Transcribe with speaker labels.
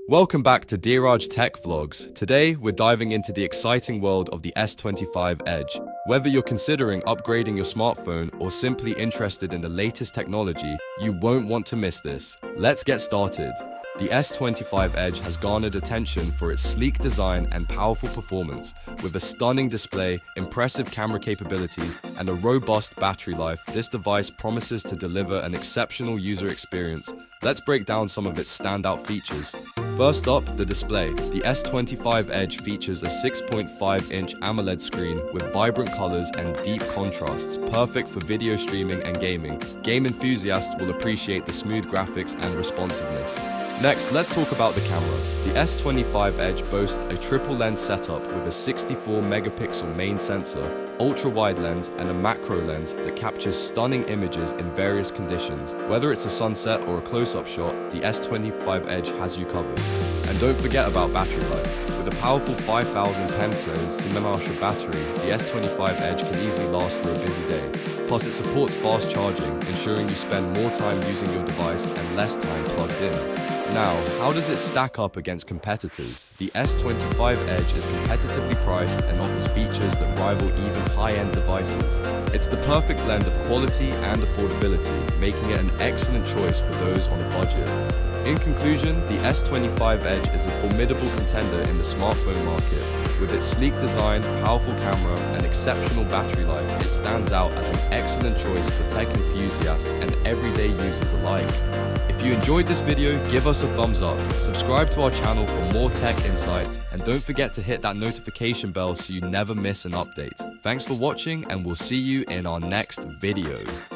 Speaker 1: Welcome back to Dheeraj Tech Vlogs. Today, we're diving into the exciting world of the S25 Edge. Whether you're considering upgrading your smartphone or simply interested in the latest technology, you won't want to miss this. Let's get started. The S25 Edge has garnered attention for its sleek design and powerful performance. With a stunning display, impressive camera capabilities, and a robust battery life, this device promises to deliver an exceptional user experience. Let's break down some of its standout features. First up, the display. The S25 Edge features a 6.5-inch AMOLED screen with vibrant colors and deep contrasts, perfect for video streaming and gaming. Game enthusiasts will appreciate the smooth graphics and responsiveness. Next, let's talk about the camera. The S25 Edge boasts a triple lens setup with a 64-megapixel main sensor, ultra-wide lens, and a macro lens that captures stunning images in various conditions. Whether it's a sunset or a close-up shot, the S25 Edge has you covered. And don't forget about battery life. With a powerful 5000 mAh battery, the S25 Edge can easily last for a busy day. Plus, it supports fast charging, ensuring you spend more time using your device and less time plugged in. Now, how does it stack up against competitors? The S25 Edge is competitively priced and offers features that rival even high-end devices. It's the perfect blend of quality and affordability, making it an excellent choice for those on a budget. In conclusion, the S25 Edge is a formidable contender in the smartphone market. With its sleek design, powerful camera, and exceptional battery life, it stands out as an excellent choice for tech enthusiasts and everyday users alike. If you enjoyed this video, give us a thumbs up, subscribe to our channel for more tech insights, and don't forget to hit that notification bell so you never miss an update. Thanks for watching, and we'll see you in our next video.